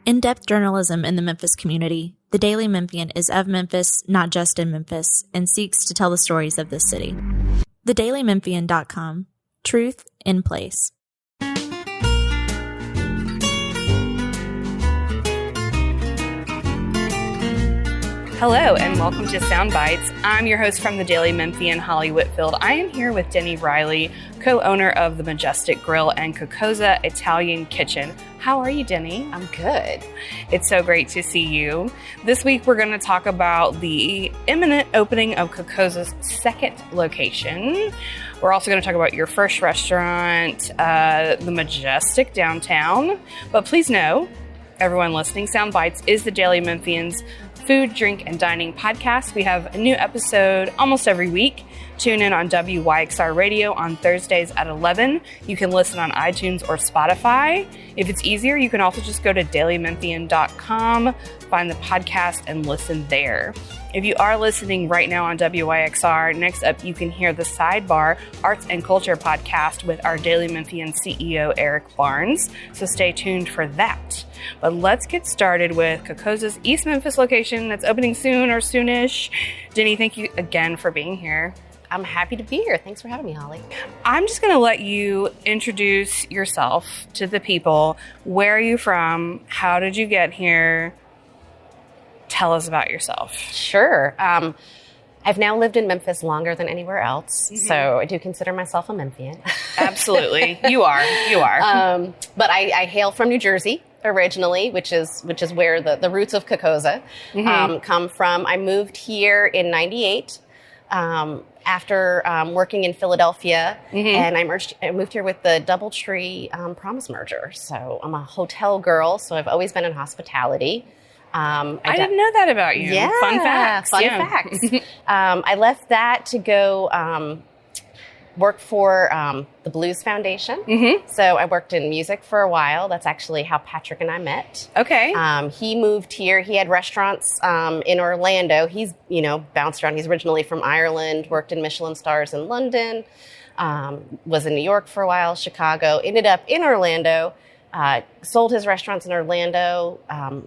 In-depth journalism in the Memphis community, the Daily Memphian is of Memphis, not just in Memphis, and seeks to tell the stories of this city. TheDailyMemphian.com. Truth in place. Hello and welcome to Sound Bites. I'm your host from the Daily Memphian, Holly Whitfield. I am here with Deni Reilly, co-owner of the Majestic Grill and Cocozza Italian Kitchen. How are you, Deni? I'm good. It's so great to see you. This week we're going to talk about the imminent opening of Cocozza's second location. We're also going to talk about your first restaurant, the Majestic downtown. But please know, everyone listening, Sound Bites is the Daily Memphian's food, drink, and dining podcast. We have a new episode almost every week. Tune in on WYXR Radio on Thursdays at 11. You can listen on iTunes or Spotify. If it's easier, you can also just go to dailymemphian.com, find the podcast, and listen there. If you are listening right now on WYXR, next up you can hear the Sidebar Arts and Culture podcast with our Daily Memphian CEO, Eric Barnes. So stay tuned for that. But let's get started with Cocozza's East Memphis location that's opening soon or soonish. Deni, thank you again for being here. I'm happy to be here. Thanks for having me, Holly. I'm just going to let you introduce yourself to the people. Where are you from? How did you get here? Tell us about yourself. Sure. I've now lived in Memphis longer than anywhere else, so I do consider myself a Memphian. Absolutely. You are. But I hail from New Jersey originally, which is where the roots of Cocozza come from. I moved here in 98 after working in Philadelphia, and I moved here with the DoubleTree Promise merger. So I'm a hotel girl, so I've always been in hospitality. I didn't know that about you. Yeah, Fun facts. I left that to go work for the Blues Foundation. So I worked in music for a while. That's actually how Patrick and I met. Okay. He moved here. He had restaurants in Orlando. He's, bounced around. He's originally from Ireland, worked in Michelin stars in London, was in New York for a while, Chicago, ended up in Orlando. Sold his restaurants in Orlando.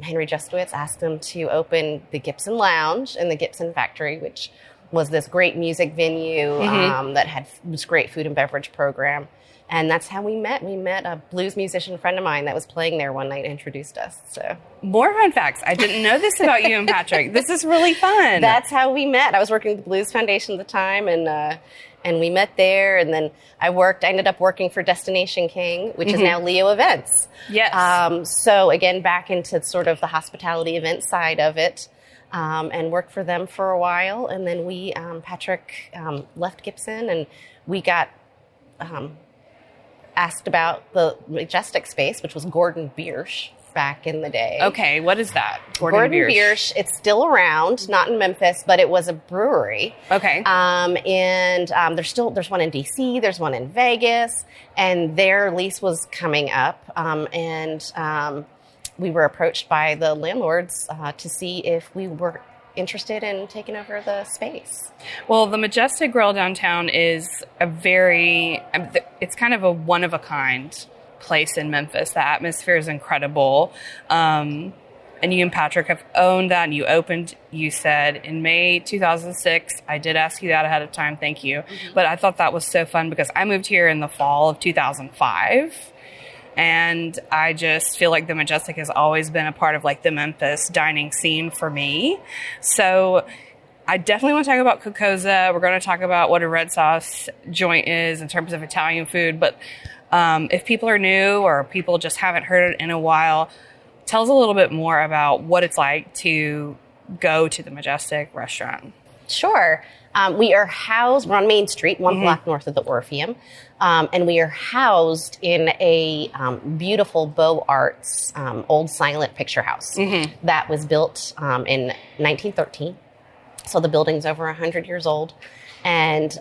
Henry Justowitz asked him to open the Gibson Lounge and the Gibson Factory, which was this great music venue that had this great food and beverage program. And that's how we met. We met a blues musician friend of mine that was playing there one night and introduced us. So more fun facts. I didn't know this about you and Patrick. This is really fun. That's how we met. I was working with the Blues Foundation at the time, and we met there, and then I ended up working for Destination King, which is now Leo Events. Yes. So again, back into sort of the hospitality event side of it, and worked for them for a while. And then Patrick left Gibson, and we got asked about the Majestic space, which was Gordon Biersch back in the day. Okay, what is that? Gordon Biersch. It's still around, not in Memphis, but it was a brewery. Okay. And there's one in DC, there's one in Vegas, and their lease was coming up. And we were approached by the landlords to see if we were interested in taking over the space. Well, the Majestic Grill downtown is it's kind of a one-of-a-kind place in Memphis. The atmosphere is incredible. And you and Patrick have owned that, and you opened, you said, in May 2006. I did ask you that ahead of time. Thank you. But I thought that was so fun because I moved here in the fall of 2005. And I just feel like the Majestic has always been a part of the Memphis dining scene for me. So I definitely want to talk about Cocozza. We're going to talk about what a red sauce joint is in terms of Italian food. But if people are new or people just haven't heard it in a while, tell us a little bit more about what it's like to go to the Majestic restaurant. Sure. We are housed, we're on Main Street, one block north of the Orpheum, and we are housed in a beautiful Beaux Arts old silent picture house that was built in 1913. So the building's over 100 years old. And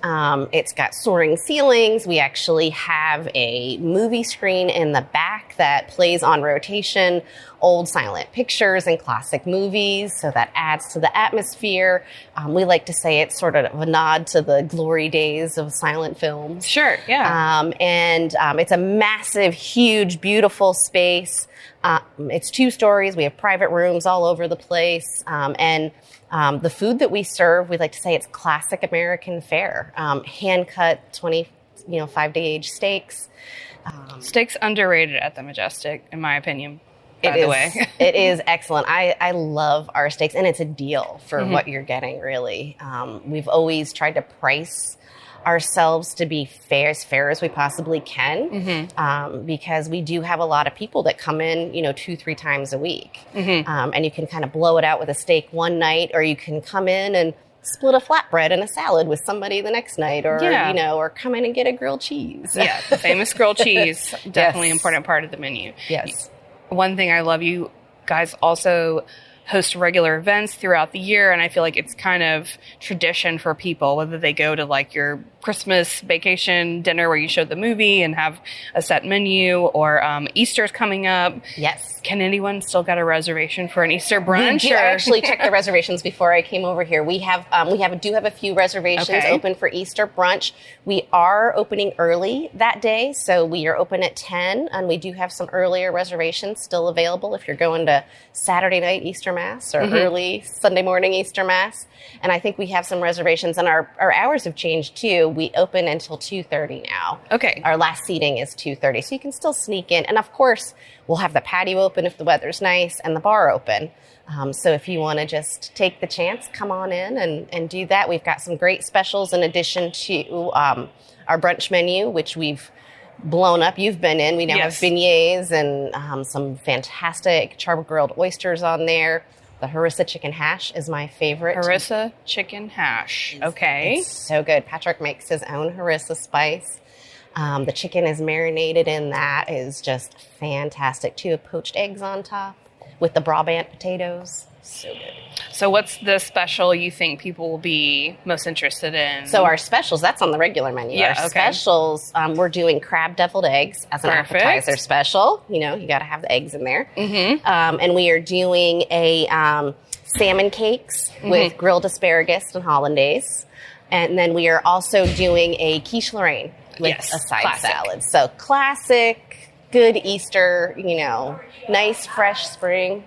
it's got soaring ceilings. We actually have a movie screen in the back that plays on rotation old silent pictures and classic movies, so that adds to the atmosphere. We like to say it's sort of a nod to the glory days of silent films. Sure, yeah. And it's a massive, huge, beautiful space. It's 2 stories. We have private rooms all over the place. And the food that we serve, we like to say it's classic American fare. Hand-cut 25-day age steaks. Steak's underrated at the Majestic, in my opinion, by the way. It is excellent. I love our steaks, and it's a deal for what you're getting, really. We've always tried to price ourselves to be as fair as we possibly can, because we do have a lot of people that come in, 2-3 times a week. And you can kind of blow it out with a steak one night, or you can come in and split a flatbread and a salad with somebody the next night, or or come in and get a grilled cheese. Yeah, the famous grilled cheese, definitely an important part of the menu. Yes. One thing I love, you guys also host regular events throughout the year, and I feel like it's kind of tradition for people, whether they go to like your Christmas vacation dinner where you show the movie and have a set menu, or Easter's coming up. Yes. Can anyone still get a reservation for an Easter brunch? We do actually check the reservations before I came over here. We have a few reservations open for Easter brunch. We are opening early that day, so we are open at 10, and we do have some earlier reservations still available if you're going to Saturday night Easter Mass or early Sunday morning Easter Mass. And I think we have some reservations, and our hours have changed too. We open until 2:30 now. Okay. Our last seating is 2:30, so you can still sneak in. And of course, we'll have the patio open if the weather's nice, and the bar open. So if you want to just take the chance, come on in and do that. We've got some great specials in addition to our brunch menu, which we've blown up. You've been in. We now have beignets and some fantastic char-grilled oysters on there. The harissa chicken hash is my favorite. Harissa chicken hash. Okay. It's so good. Patrick makes his own harissa spice. The chicken is marinated in that. It is just fantastic too. Poached eggs on top with the Brabant potatoes. So good. So what's the special you think people will be most interested in? So our specials, that's on the regular menu. Yeah, our specials, we're doing crab deviled eggs as an appetizer special. You got to have the eggs in there. And we are doing a salmon cakes with grilled asparagus and hollandaise. And then we are also doing a quiche Lorraine with a side salad. So classic, good Easter, nice, fresh spring.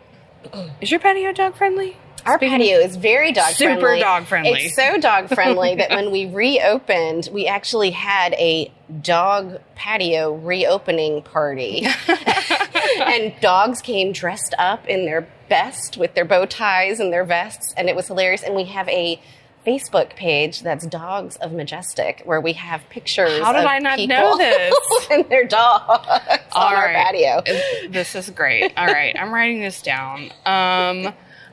Is your patio dog friendly? Our patio is very dog friendly. Super dog friendly. It's so dog friendly that when we reopened, we actually had a dog patio reopening party. And dogs came dressed up in their best with their bow ties and their vests, and it was hilarious. And we have a Facebook page that's Dogs of Majestic, where we have pictures. How did I not know this? And their dogs on our patio. This is great. All right, I'm writing this down.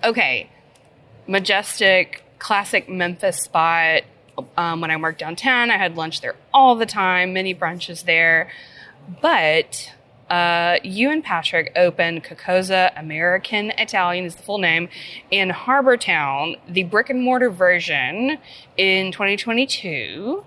Okay, Majestic, classic Memphis spot. When I worked downtown, I had lunch there all the time, many brunches there. But you and Patrick opened Cocozza American Italian is the full name in Harbortown, the brick and mortar version in 2022.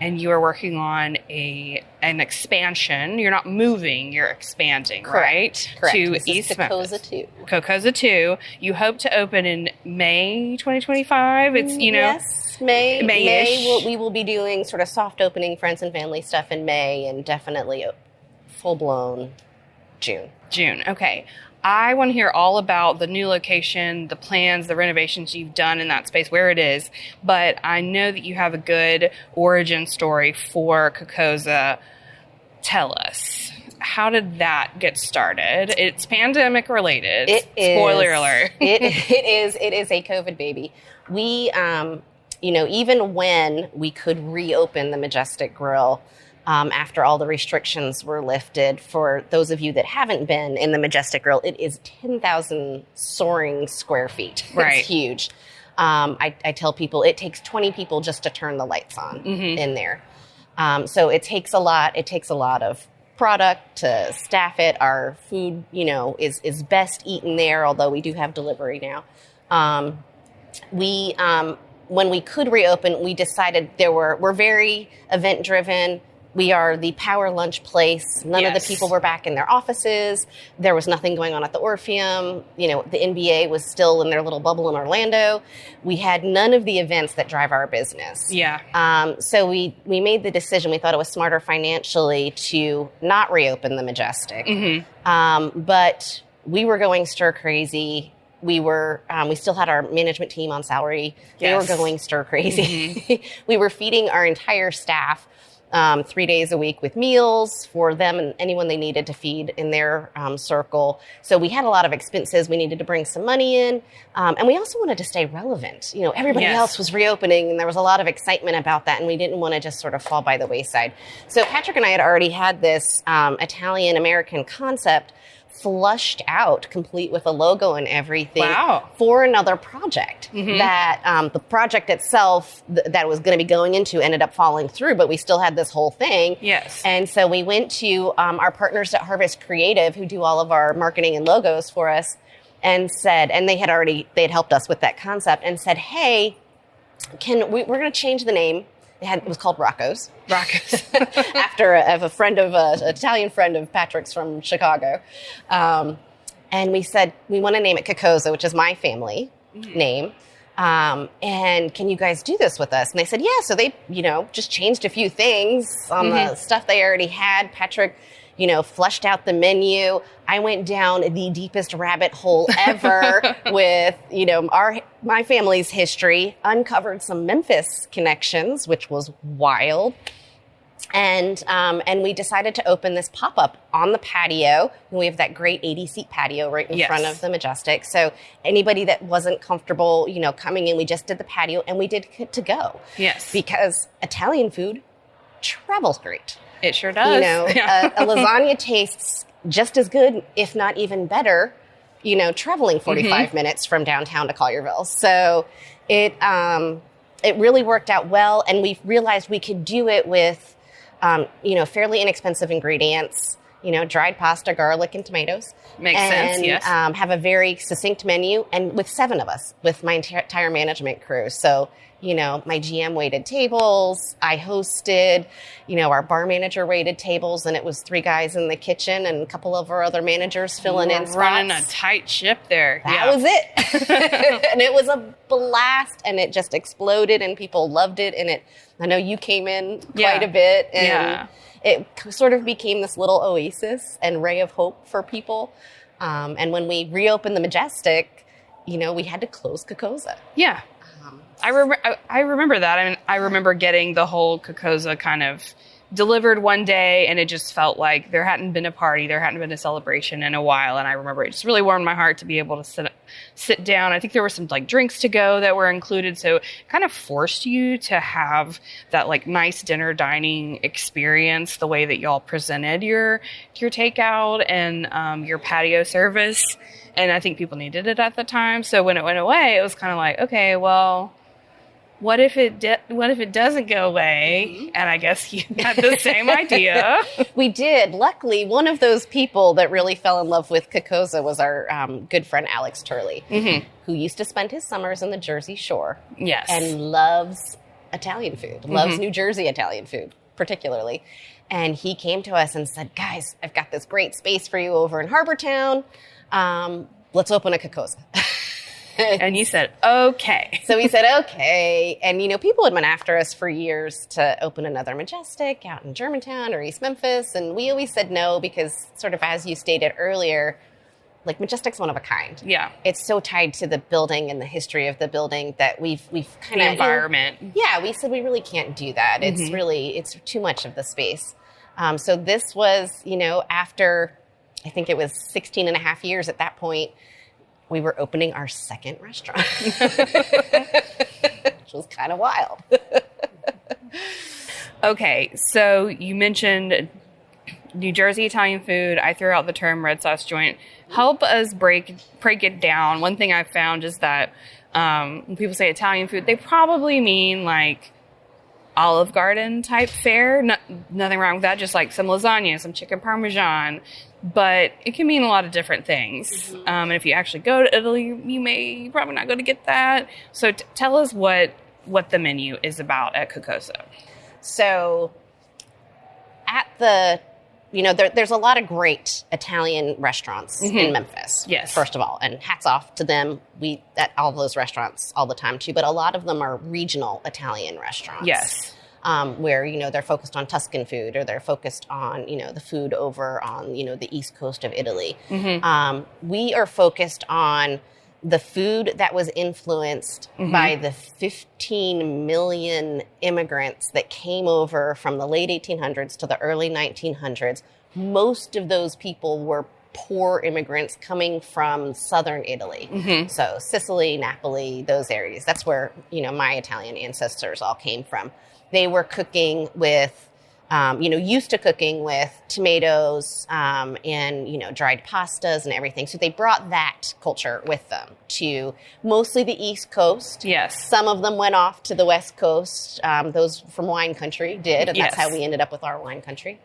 And you are working on an expansion. You're not moving, you're expanding, right? Correct. To This East is Memphis. Cocozza 2. Cocozza 2. You hope to open in May 2025. It's, Yes, May. May-ish. We will be doing sort of soft opening friends and family stuff in May, and definitely full-blown June. June. Okay. I want to hear all about the new location, the plans, the renovations you've done in that space, where it is. But I know that you have a good origin story for Cocozza. Tell us. How did that get started? It's pandemic related. Spoiler alert. It is a COVID baby. We, even when we could reopen the Majestic Grill, after all the restrictions were lifted, for those of you that haven't been in the Majestic Grill, it is 10,000 soaring square feet. Right. It's huge. I tell people it takes 20 people just to turn the lights on in there. So it takes a lot. It takes a lot of product to staff it. Our food, is best eaten there, although we do have delivery now. When we could reopen, we decided we're very event driven. We are the power lunch place. None of the people were back in their offices. There was nothing going on at the Orpheum. You know, the NBA was still in their little bubble in Orlando. We had none of the events that drive our business. Yeah. So we made the decision. We thought it was smarter financially to not reopen the Majestic. But we were going stir crazy. We still had our management team on salary. They were going stir crazy. We were feeding our entire staff 3 days a week with meals for them and anyone they needed to feed in their circle. So we had a lot of expenses. We needed to bring some money in. And we also wanted to stay relevant. You know, everybody else was reopening and there was a lot of excitement about that. And we didn't want to just sort of fall by the wayside. So Patrick and I had already had this Italian-American concept flushed out, complete with a logo and everything for another project that the project itself that was going to be going into ended up falling through, but we still had this whole thing. Yes. And so we went to our partners at Harvest Creative, who do all of our marketing and logos for us, and said, and they had helped us with that concept and said, hey, we're going to change the name. It was called Rocco's. After an Italian friend of Patrick's from Chicago. And we said, we want to name it Cocozza, which is my family name. And can you guys do this with us? And they said, yeah. So they, just changed a few things on the stuff they already had. Patrick, flushed out the menu. I went down the deepest rabbit hole ever with, my family's history, uncovered some Memphis connections, which was wild. And we decided to open this pop-up on the patio. And we have that great 80-seat patio right in front of the Majestic. So anybody that wasn't comfortable, coming in, we just did the patio and we did to go. Yes. Because Italian food travels great. It sure does. A lasagna tastes just as good, if not even better, traveling 45 minutes from downtown to Collierville. So it really worked out well. And we realized we could do it with, fairly inexpensive ingredients, dried pasta, garlic, and tomatoes. Makes sense, yes. Have a very succinct menu. And with 7 of us, with my entire management crew. So, my GM waited tables. I hosted, our bar manager waited tables, and it was 3 guys in the kitchen and a couple of our other managers filling in spots. Running a tight ship there. That was it. And it was a blast, and it just exploded, and people loved it. And I know you came in quite a bit, and it sort of became this little oasis and ray of hope for people. And when we reopened the Majestic, we had to close Cocozza. Yeah. I remember that. I mean, I remember getting the whole Cocozza kind of delivered one day, and it just felt like there hadn't been a party, there hadn't been a celebration in a while. And I remember it just really warmed my heart to be able to sit down. I think there were some drinks to go that were included, so it kind of forced you to have that nice dinner dining experience, the way that y'all presented your takeout and your patio service. And I think people needed it at the time. So when it went away, it was kind of like, okay, well, what if it doesn't go away? And I guess you had the same idea. We did. Luckily, one of those people that really fell in love with Cocozza was our good friend Alex Turley, who used to spend his summers on the Jersey Shore. Yes. And loves Italian food, loves New Jersey Italian food, particularly. And he came to us and said, guys, I've got this great space for you over in Harbortown. Let's open a Cocozza. And you said, okay. So we said, okay. And, people had been after us for years to open another Majestic out in Germantown or East Memphis. And we always said no because, sort of as you stated earlier, Majestic's one of a kind. Yeah. It's so tied to the building and the history of the building that we've kind of... The environment. We said we really can't do that. It's too much of the space. So this was, after, I think it was 16 and a half years at that point, we were opening our second restaurant, which was kind of wild. Okay, so you mentioned New Jersey Italian food. I threw out the term red sauce joint. Help us break it down. One thing I've found is that when people say Italian food, they probably mean Olive Garden type fare. Nothing wrong with that. Just some lasagna, some chicken parmesan. But it can mean a lot of different things. And if you actually go to Italy, you're probably not going to get that. So tell us what the menu is about at Cocozza. So at the, there's a lot of great Italian restaurants in Memphis. Yes. First of all, and hats off to them. We eat at all those restaurants all the time too, but a lot of them are regional Italian restaurants. Yes. Where, they're focused on Tuscan food, or they're focused on, the food over on, the East Coast of Italy. We are focused on the food that was influenced by the 15 million immigrants that came over from the late 1800s to the early 1900s. Most of those people were poor immigrants coming from southern Italy. So Sicily, Napoli, those areas. That's where, my Italian ancestors all came from. They were cooking with, used to cooking with tomatoes and, dried pastas and everything. So they brought that culture with them to mostly the East Coast. Yes. Some of them went off to the West Coast. Those from wine country did. And that's how we ended up with our wine country.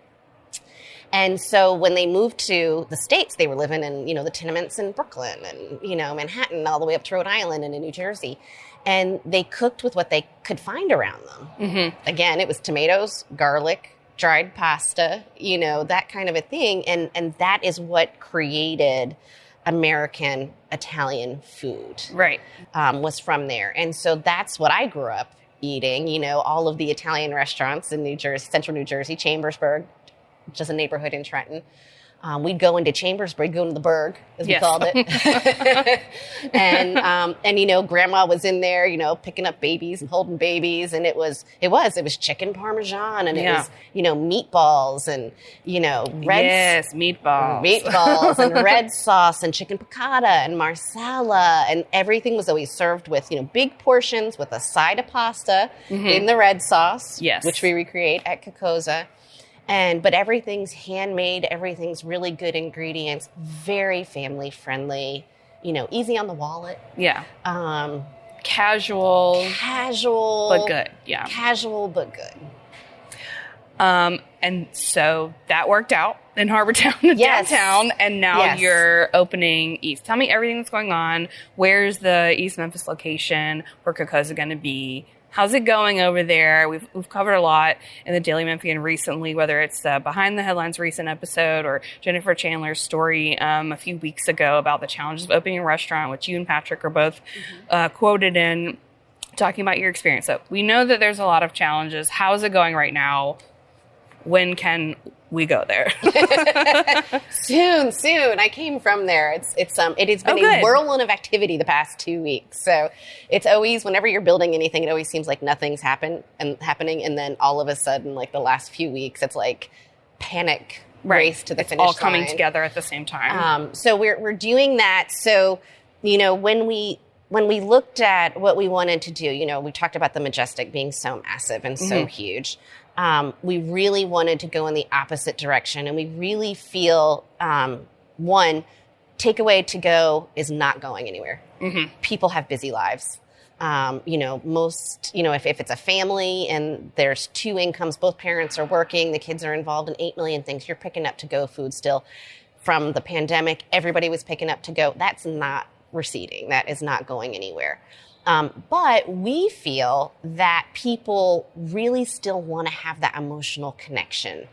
And so when they moved to the States, they were living in, the tenements in Brooklyn and, Manhattan, all the way up to Rhode Island and in New Jersey. And they cooked with what they could find around them. Again, it was tomatoes, garlic, dried pasta, that kind of a thing. And that is what created American Italian food. Right. Was from there. And so that's what I grew up eating, all of the Italian restaurants in New Jersey, central New Jersey, Chambersburg, which is a neighborhood in Trenton. We'd go into Chambersburg, go into the Burg, as we called it. and Grandma was in there, picking up babies and holding babies. And it was chicken Parmesan, and it was, meatballs and, meatballs and red sauce and chicken piccata and marsala. And everything was always served with, big portions with a side of pasta in the red sauce, which we recreate at Cocozza. But everything's handmade, everything's really good ingredients, very family friendly, easy on the wallet. Yeah. Casual. But good. Yeah. Casual, but good. And so that worked out in Harbortown, downtown, and now you're opening East. Tell me everything that's going on. Where's the East Memphis location? Where Cocozza going to be? How's it going over there? We've covered a lot in the Daily Memphian recently, whether it's the Behind the Headlines recent episode or Jennifer Chandler's story a few weeks ago about the challenges of opening a restaurant, which you and Patrick are both quoted in, talking about your experience. So we know that there's a lot of challenges. How's it going right now? When can we go there? Soon. I came from there. It has been a whirlwind of activity the past 2 weeks. So it's always, whenever you're building anything, it always seems like nothing's happening. And then all of a sudden, like the last few weeks, it's like panic race to the finish line. All coming together at the same time. So we're doing that. So, when we looked at what we wanted to do, we talked about the Majestic being so massive and so huge. We really wanted to go in the opposite direction. And we really feel, one, takeaway to go is not going anywhere. People have busy lives. If it's a family and there's two incomes, both parents are working, the kids are involved in 8 million things, you're picking up to go food still. From the pandemic, everybody was picking up to go. That's not receding. That is not going anywhere. But we feel that people really still want to have that emotional connection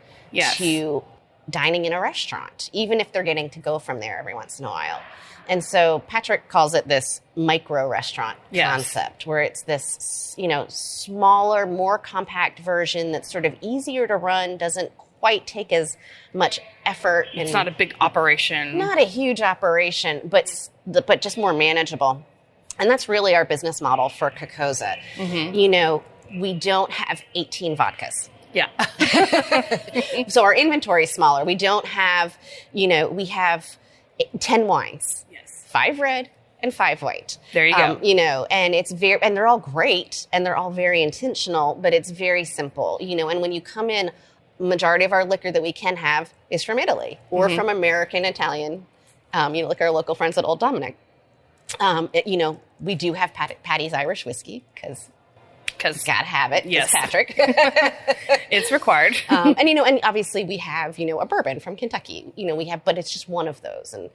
to dining in a restaurant, even if they're getting to go from there every once in a while. And so Patrick calls it this micro restaurant concept, where it's this, smaller, more compact version that's sort of easier to run, doesn't quite take as much effort. It's not a big operation. Not a huge operation, but just more manageable. And that's really our business model for Cocozza. We don't have 18 vodkas. Yeah. So our inventory is smaller. We don't have, we have 10 wines. Yes. 5 red and 5 white. There you go. And it's and they're all great and they're all very intentional, but it's very simple, and when you come in, majority of our liquor that we can have is from Italy or from American Italian, like our local friends at Old Dominic. We do have Patty's Irish whiskey because gotta have it. Yes, Patrick. It's required. And obviously we have a bourbon from Kentucky. But it's just one of those, and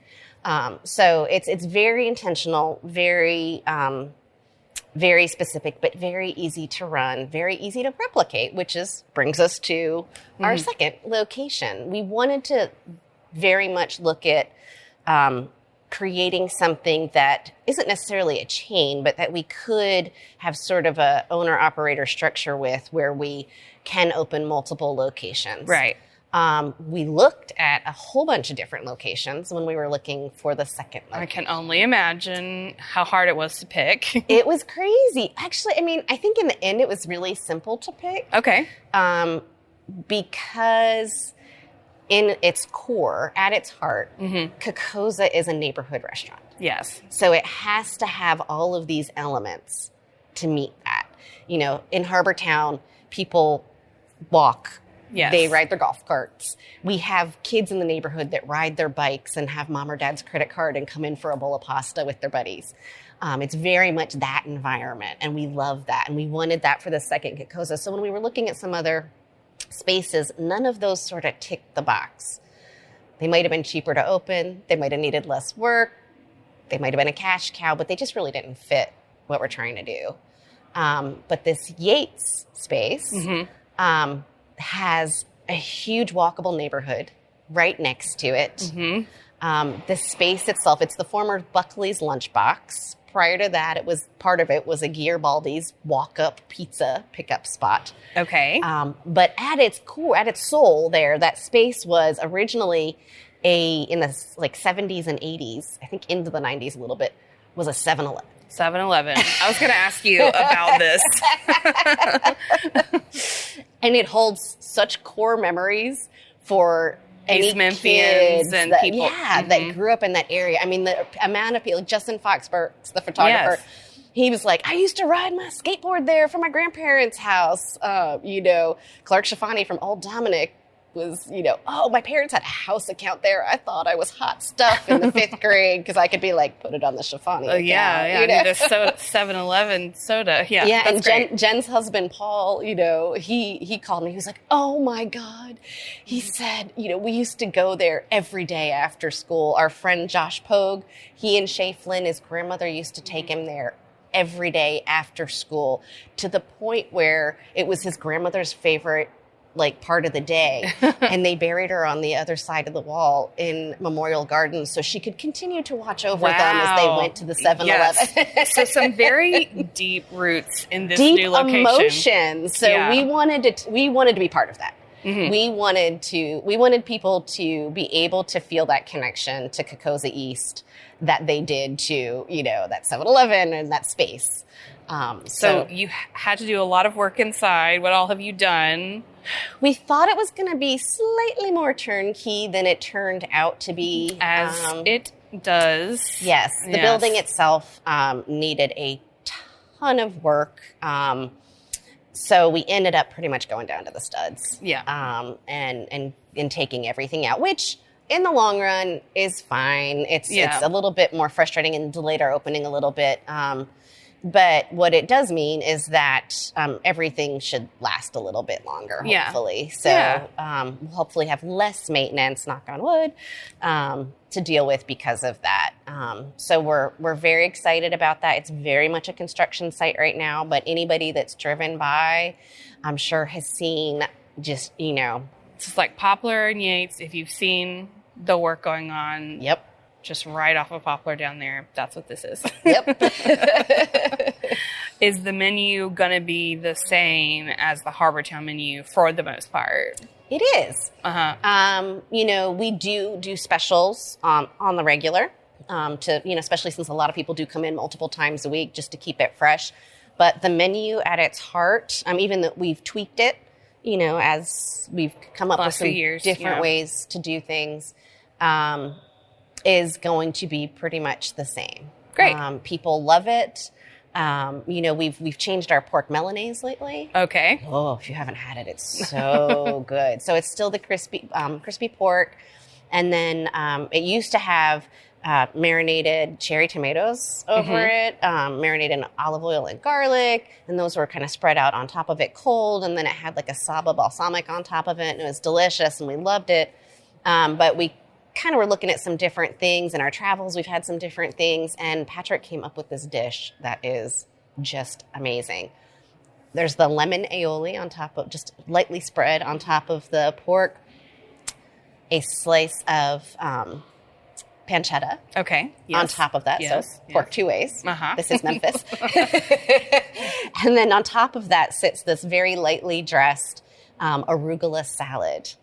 so it's very intentional, very very specific, but very easy to run, very easy to replicate, which brings us to our second location. We wanted to very much look at creating something that isn't necessarily a chain, but that we could have sort of a owner-operator structure with, where we can open multiple locations. Right. We looked at a whole bunch of different locations when we were looking for the second location. I can only imagine how hard it was to pick. It was crazy. Actually, I mean, I think in the end it was really simple to pick. Okay. Because in its core, at its heart, Cocozza is a neighborhood restaurant. Yes. So it has to have all of these elements to meet that. You know, in Harbor Town, people walk. Yes. They ride their golf carts. We have kids in the neighborhood that ride their bikes and have mom or dad's credit card and come in for a bowl of pasta with their buddies. It's very much that environment, and we love that. And we wanted that for the second Cocozza. So when we were looking at some other spaces, none of those sort of ticked the box. They might have been cheaper to open. They might have needed less work. They might have been a cash cow, but they just really didn't fit what we're trying to do. But this Yates space has a huge walkable neighborhood right next to it. The space itself, it's the former Buckley's Lunchbox. Prior to that, part of it was a Garibaldi's walk-up pizza pickup spot. Okay. But at its core, at its soul there, that space was originally in the 70s and 80s, I think into the 90s a little bit, was a 7-Eleven. 7-Eleven. I was going to ask you about this. And it holds such core memories for any East Memphians kids and that, people. that grew up in that area. I mean, the amount of people, Justin Foxburks, the photographer, he was like, I used to ride my skateboard there from my grandparents' house. Clark Schifani from Old Dominic was, oh, my parents had a house account there. I thought I was hot stuff in the 5th grade because I could be like, put it on the Schifani account. I need a 7-Eleven soda. Yeah, and that's great. Jen's husband, Paul, he called me. He was like, oh, my God. He said, we used to go there every day after school. Our friend Josh Pogue, he and Shay Flynn, his grandmother, used to take him there every day after school, to the point where it was his grandmother's favorite part of the day. And they buried her on the other side of the wall in Memorial Gardens so she could continue to watch over them as they went to the 7-Eleven. Yes. So some very deep roots in this new location. Deep emotions. So we wanted to be part of that. We wanted people to be able to feel that connection to Cocozza East that they did to, that 7-Eleven and that space. So you had to do a lot of work inside. What all have you done? We thought it was going to be slightly more turnkey than it turned out to be. As it does. Yes. The building itself needed a ton of work. So we ended up pretty much going down to the studs. Yeah. And taking everything out, which in the long run is fine. It's a little bit more frustrating and delayed our opening a little bit. But what it does mean is that everything should last a little bit longer, hopefully. So we'll hopefully have less maintenance, knock on wood, to deal with because of that. So we're very excited about that. It's very much a construction site right now, but anybody that's driven by, I'm sure has seen just, It's just like Poplar and Yates. If you've seen the work going on. Yep. Just right off of Poplar down there. That's what this is. Yep. Is the menu going to be the same as the Harbor Town menu for the most part? It is. We do specials on the regular especially since a lot of people do come in multiple times a week just to keep it fresh. But the menu at its heart, even that we've tweaked it, as we've come up with some different ways to do things, is going to be pretty much the same. Great. People love it. We've changed our pork Milanese lately. Okay. Oh, if you haven't had it, it's so good. So it's still the crispy pork. And then it used to have marinated cherry tomatoes over it, marinated in olive oil and garlic. And those were kind of spread out on top of it cold. And then it had like a Saba balsamic on top of it. And it was delicious and we loved it. But we kind of were looking at some different things. In our travels, we've had some different things. And Patrick came up with this dish that is just amazing. There's the lemon aioli on top of, just lightly spread on top of the pork. A slice of pancetta. Okay. Yes. On top of that. Yes. So pork two ways. Uh-huh. This is Memphis. And then on top of that sits this very lightly dressed arugula salad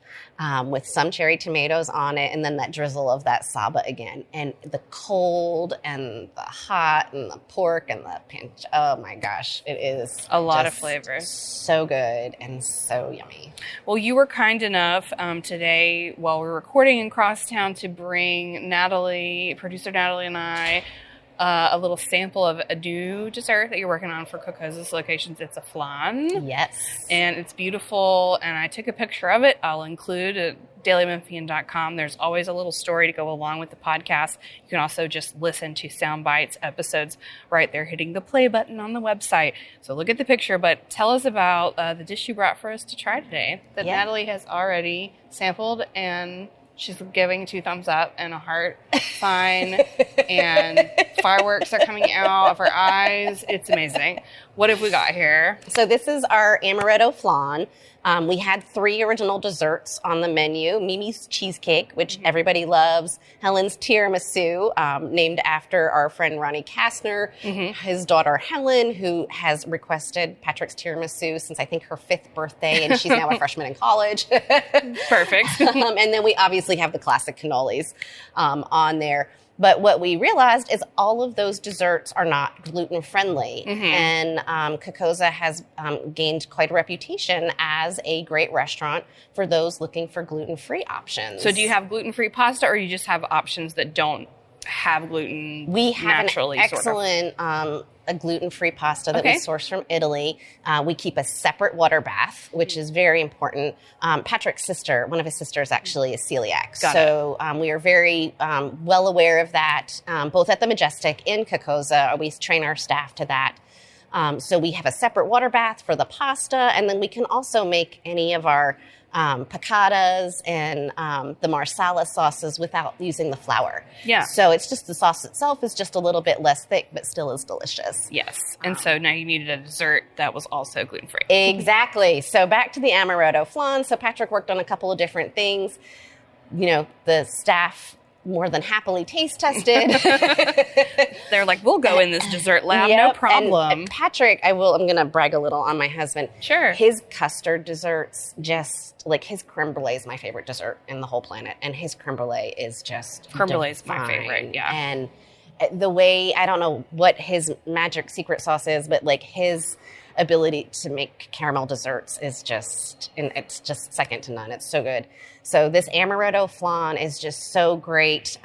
with some cherry tomatoes on it, and then that drizzle of that saba again. And the cold and the hot and the pork and the pancetta. Oh my gosh, it is a lot of flavors. So good and so yummy. Well, you were kind enough today while we were recording in Crosstown to bring Natalie, producer Natalie, and I a little sample of a new dessert that you're working on for Cocozza's locations. It's a flan. Yes. And it's beautiful. And I took a picture of it. I'll include at dailymemphian.com. There's always a little story to go along with the podcast. You can also just listen to Sound Bites episodes right there, hitting the play button on the website. So look at the picture, but tell us about the dish you brought for us to try today that Natalie has already sampled, and she's giving 2 thumbs up and a heart sign, and fireworks are coming out of her eyes. It's amazing. What have we got here? So this is our amaretto flan. We had 3 original desserts on the menu. Mimi's cheesecake, which everybody loves. Helen's tiramisu, named after our friend Ronnie Kastner. His daughter Helen, who has requested Patrick's tiramisu since I think her 5th birthday, and she's now a freshman in college. Perfect. And then we obviously have the classic cannolis on there. But what we realized is all of those desserts are not gluten-friendly. And Cocozza has gained quite a reputation as a great restaurant for those looking for gluten-free options. So do you have gluten-free pasta, or you just have options that don't have gluten We have naturally, an excellent a gluten-free pasta that we source from Italy. We keep a separate water bath, which is very important. Patrick's sister, one of his sisters actually is celiac. So we are very well aware of that, both at the Majestic in Cocozza. We train our staff to that. So we have a separate water bath for the pasta, and then we can also make any of our piccatas and the marsala sauces without using the flour. Yeah. So it's just the sauce itself is just a little bit less thick, but still is delicious. Yes. And so now you needed a dessert that was also gluten-free. Exactly. So back to the amaretto flan. So Patrick worked on a couple of different things. You know, the staff more than happily taste tested. They're like, we'll go in this dessert lab, no problem. And Patrick, I'm going to brag a little on my husband. Sure. His custard desserts, just like his creme brulee is my favorite dessert in the whole planet. And his creme brulee is just creme brulee is my favorite, yeah. And the way, I don't know what his magic secret sauce is, but like his ability to make caramel desserts is just, and it's just second to none. It's so good. So this amaretto flan is just so great.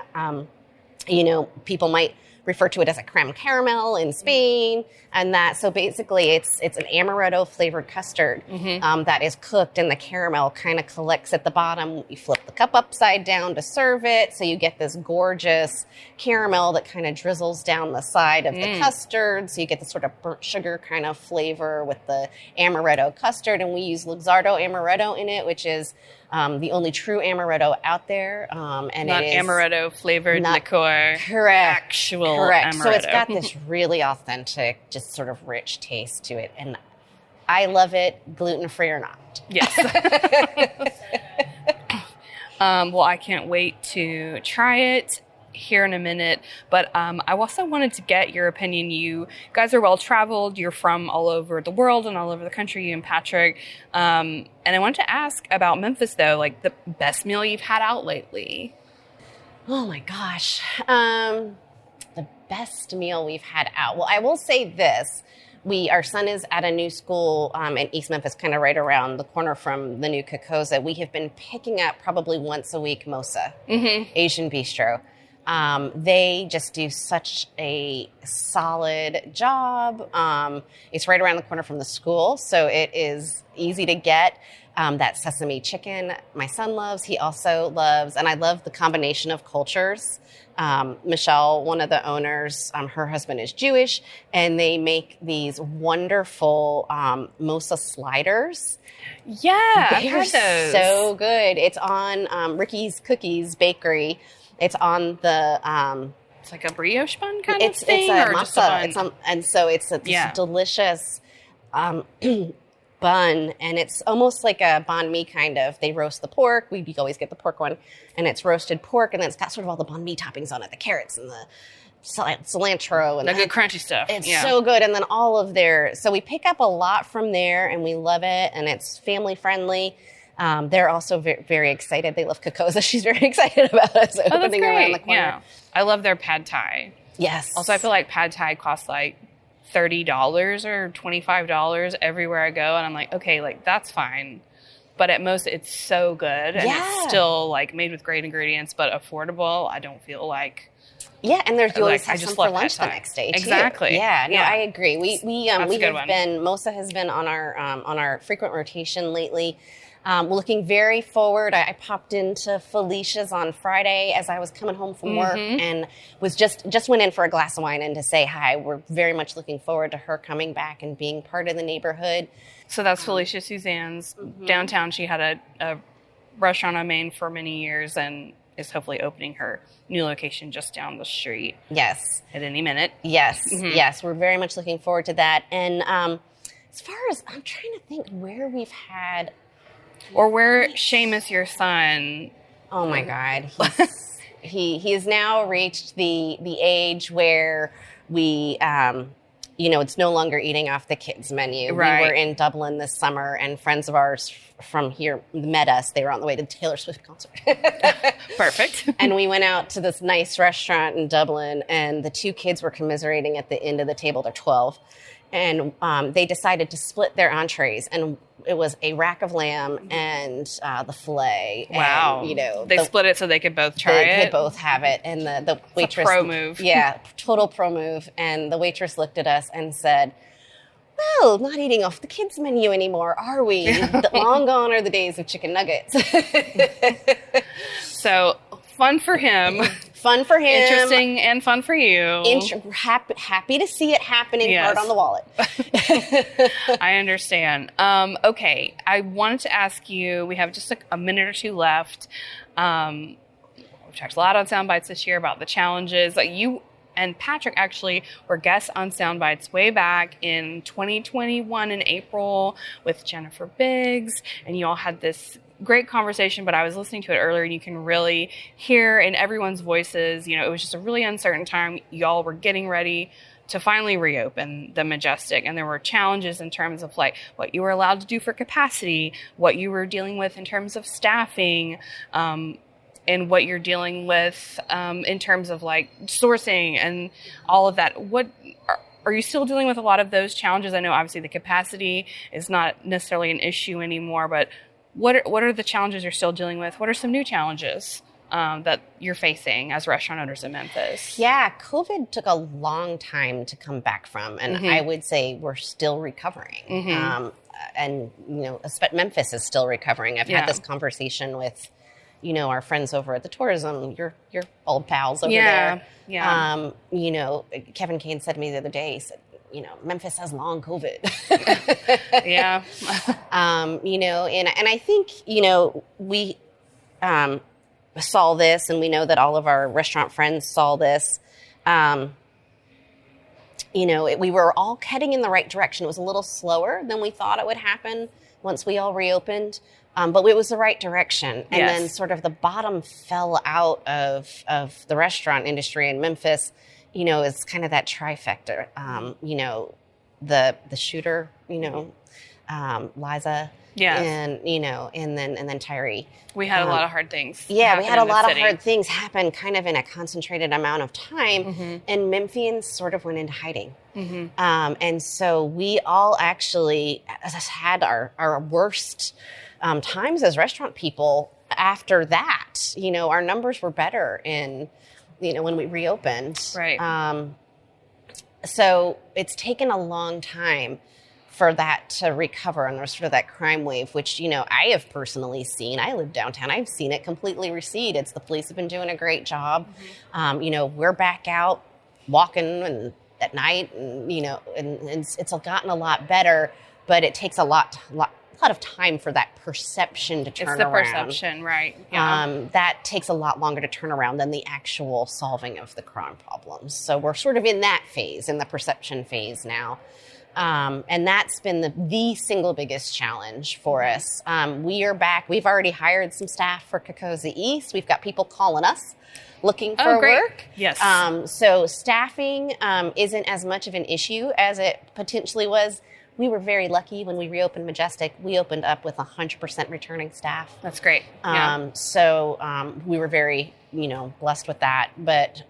You know, people might refer to it as a creme caramel in Spain, and that. So basically, it's an amaretto flavored custard that is cooked, and the caramel kind of collects at the bottom. You flip the cup upside down to serve it, so you get this gorgeous caramel that kind of drizzles down the side of the custard. So you get the sort of burnt sugar kind of flavor with the amaretto custard, and we use Luxardo amaretto in it, which is the only true amaretto out there. And not it is amaretto flavored liqueur. Correct. Actual Correct. amaretto. So it's got this really authentic, just sort of rich taste to it. And I love it, gluten-free or not. Yes. Well, I can't wait to try it here in a minute, but I also wanted to get your opinion. You guys are well traveled. You're from all over the world and all over the country, you and Patrick. And I wanted to ask about Memphis, though, like the best meal you've had out lately. Oh my gosh. The best meal we've had out. Well, I will say this. Our son is at a new school in East Memphis, kind of right around the corner from the new Cocozza. We have been picking up probably once a week Mosa, Asian Bistro. They just do such a solid job. It's right around the corner from the school, so it is easy to get. That sesame chicken my son loves. He also loves, and I love the combination of cultures. Michelle, one of the owners, her husband is Jewish, and they make these wonderful Mosa sliders. Yeah, They're so good. It's on Ricky's Cookies Bakery. It's on the It's like a brioche bun kind of thing? It's a or just a bun? matzo. And so it's this delicious bun, and it's almost like a banh mi kind of. They roast the pork. We always get the pork one, and it's roasted pork, and then it's got sort of all the banh mi toppings on it, the carrots and the cilantro and the good crunchy stuff. It's so good. And then so we pick up a lot from there, and we love it, and it's family friendly. They're also very, very excited. They love Cocozza. She's very excited about us opening around the corner. Yeah. I love their pad thai. Yes. Also, I feel like pad thai costs like $30 or $25 everywhere I go. And I'm like, okay, like that's fine. But at most, it's so good. And it's still like made with great ingredients, but affordable. I don't feel like... Yeah, and you always have some for lunch the next day, too. Exactly. Yeah, no, I agree. We have one. Mosa has been on our frequent rotation lately. We're looking very forward. I popped into Felicia's on Friday as I was coming home from work, and was just went in for a glass of wine and to say hi. We're very much looking forward to her coming back and being part of the neighborhood. So that's Felicia Suzanne's. Downtown, she had a restaurant on Main for many years, and is hopefully opening her new location just down the street. Yes. At any minute. Yes. Yes. We're very much looking forward to that. And as far as, I'm trying to think where we've had... Or where Seamus, your son... Oh, my God. He's now reached the age where we... it's no longer eating off the kids' menu. Right. We were in Dublin this summer, and friends of ours from here met us. They were on the way to the Taylor Swift concert. Perfect. And we went out to this nice restaurant in Dublin, and the two kids were commiserating at the end of the table. They're 12. And they decided to split their entrees, and it was a rack of lamb and the filet. Wow. And, they split it so they could both try it? They could both have it. And the waitress... It's a pro move. Yeah, total pro move. And the waitress looked at us and said, well, not eating off the kids' menu anymore, are we? Long gone are the days of chicken nuggets. So, fun for him. Fun for him. Interesting and fun for you. Happy to see it happening. Yes. Hard on the wallet. I understand. Okay, I wanted to ask you, we have just a minute or two left. We've talked a lot on Soundbites this year about the challenges. Like you and Patrick actually were guests on Soundbites way back in 2021 in April with Jennifer Biggs, and you all had this great conversation, but I was listening to it earlier, and you can really hear in everyone's voices, it was just a really uncertain time. Y'all were getting ready to finally reopen the Majestic, and there were challenges in terms of like what you were allowed to do for capacity, what you were dealing with in terms of staffing, and what you're dealing with in terms of like sourcing and all of that. What are you still dealing with a lot of those challenges? I know obviously the capacity is not necessarily an issue anymore, but what are the challenges you're still dealing with? What are some new challenges that you're facing as restaurant owners in Memphis? Yeah, COVID took a long time to come back from, and I would say we're still recovering. And Memphis is still recovering. I've had this conversation with, our friends over at the tourism, your old pals over there. Yeah. Kevin Kane said to me the other day, he said, Memphis has long COVID. Yeah. And I think, we saw this, and we know that all of our restaurant friends saw this. We were all heading in the right direction. It was a little slower than we thought it would happen once we all reopened. But it was the right direction. And then sort of the bottom fell out of the restaurant industry in Memphis. It's kind of that trifecta. The shooter, Liza, and and then Tyree. We had a lot of hard things. Yeah, we had a lot of hard things happen kind of in a concentrated amount of time, and Memphians sort of went into hiding. And so we all actually had our worst times as restaurant people after that. Our numbers were better when we reopened. Right. So it's taken a long time for that to recover, and there's sort of that crime wave, which, I have personally seen. I live downtown. I've seen it completely recede. The police have been doing a great job. We're back out walking at night, and, and it's gotten a lot better, but it takes a lot time for that perception to turn around. It's the perception, right? Yeah. That takes a lot longer to turn around than the actual solving of the crime problems. So we're sort of in that phase, in the perception phase now. And that's been the single biggest challenge for us. We are back. We've already hired some staff for Cocozza East. We've got people calling us looking for work. Yes. So staffing isn't as much of an issue as it potentially was. We were very lucky when we reopened Majestic. We opened up with 100% returning staff. That's great. So we were very, blessed with that. But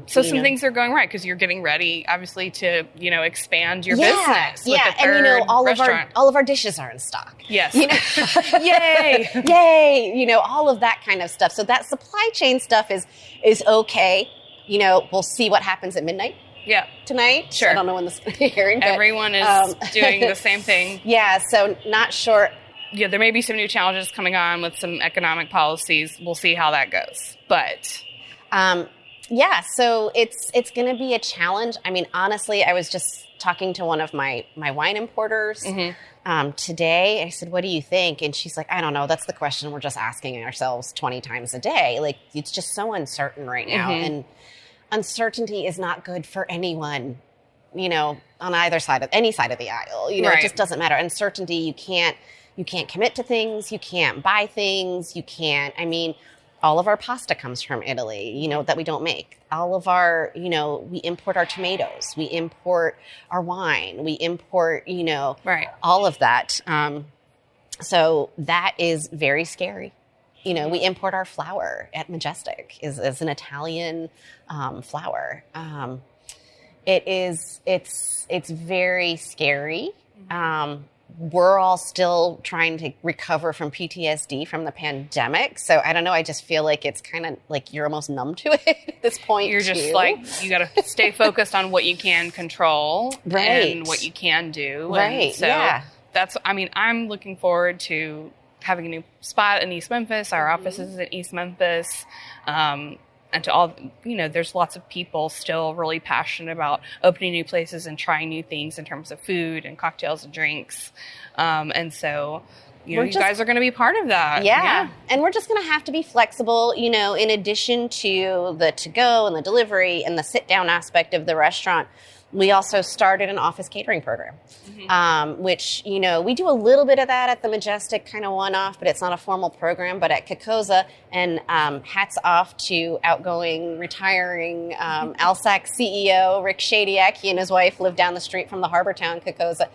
so some things are going right because you're getting ready, obviously, to expand your business. With a third restaurant. all of our dishes are in stock. Yes. Yay! Yay! All of that kind of stuff. So that supply chain stuff is okay. We'll see what happens at midnight. Yeah. Tonight. Sure. I don't know when this is airing. Everyone is doing the same thing. Yeah. So not sure. Yeah, there may be some new challenges coming on with some economic policies. We'll see how that goes. But so it's going to be a challenge. I mean, honestly, I was just talking to one of my wine importers today. I said, "What do you think?" And she's like, "I don't know. That's the question we're just asking ourselves 20 times a day. Like, it's just so uncertain right now." And uncertainty is not good for anyone, on either side of any side of the aisle. It just doesn't matter. Uncertainty, you can't commit to things. You can't buy things. You can't. I mean, all of our pasta comes from Italy, that we don't make. All of our, we import our tomatoes. We import our wine. We import, all of that. So that is very scary. We import our flour at Majestic is an Italian flour. It's very scary. We're all still trying to recover from PTSD from the pandemic. So I don't know. I just feel like it's kind of like you're almost numb to it at this point. You're just like, you got to stay focused on what you can control and what you can do. Right. And so I'm looking forward to having a new spot in East Memphis. Our office is in East Memphis. And to all, there's lots of people still really passionate about opening new places and trying new things in terms of food and cocktails and drinks. And so, you guys are going to be part of that. Yeah. And we're just going to have to be flexible, in addition to the to-go and the delivery and the sit-down aspect of the restaurant. We also started an office catering program, which, we do a little bit of that at the Majestic, kind of one-off, but it's not a formal program. But at Cocozza, and hats off to outgoing, retiring Alsac CEO Rick Shadiak. He and his wife live down the street from the harbor town, Cocozza.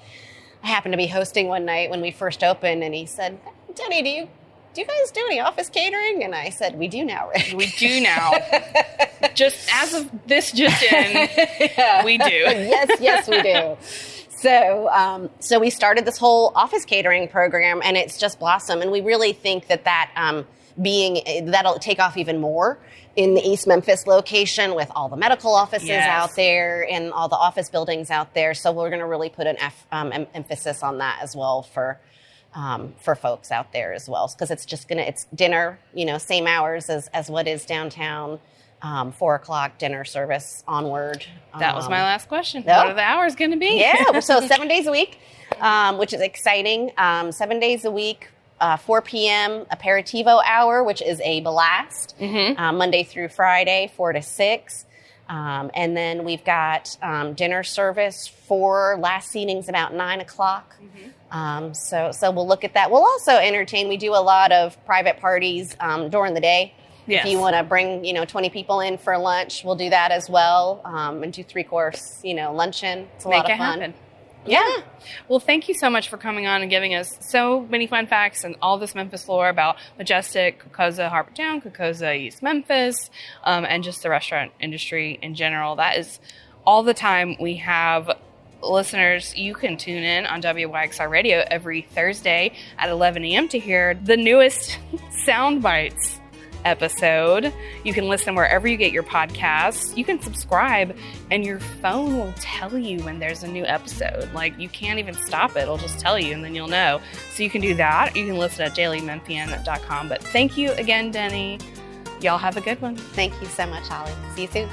I happened to be hosting one night when we first opened, and he said, "Deni, do you guys do any office catering?" And I said, "We do now, Rick." We do now. Just as of this in, we do. Yes, we do. So we started this whole office catering program, and it's just blossomed. And we really think that'll take off even more in the East Memphis location with all the medical offices out there and all the office buildings out there. So we're going to really put an emphasis on that as well for folks out there as well, because it's dinner, same hours as what is downtown, 4:00 dinner service onward. That was my last question. What are the hours going to be? Yeah, so 7 days a week, which is exciting. 7 days a week, 4 p.m. aperitivo hour, which is a blast, Monday through Friday, 4 to 6. And then we've got dinner service for last seating's about 9 o'clock. So we'll look at that. We'll also entertain. We do a lot of private parties during the day. Yes. If you want to bring 20 people in for lunch, we'll do that as well. And do 3-course luncheon. It's a lot of fun. Happen. Yeah. Well, thank you so much for coming on and giving us so many fun facts and all this Memphis lore about Majestic, Cocozza, Harbor Town, Cocozza, East Memphis, and just the restaurant industry in general. That is all the time we have. Listeners, you can tune in on WYXR Radio every Thursday at 11 a.m. to hear the newest Sound Bites episode. You can listen wherever you get your podcasts. You can subscribe and your phone will tell you when there's a new episode. Like, you can't even stop it. It'll just tell you and then you'll know. So you can do that. You can listen at dailymemphian.com. But thank you again, Deni. Y'all have a good one. Thank you so much, Holly. See you soon.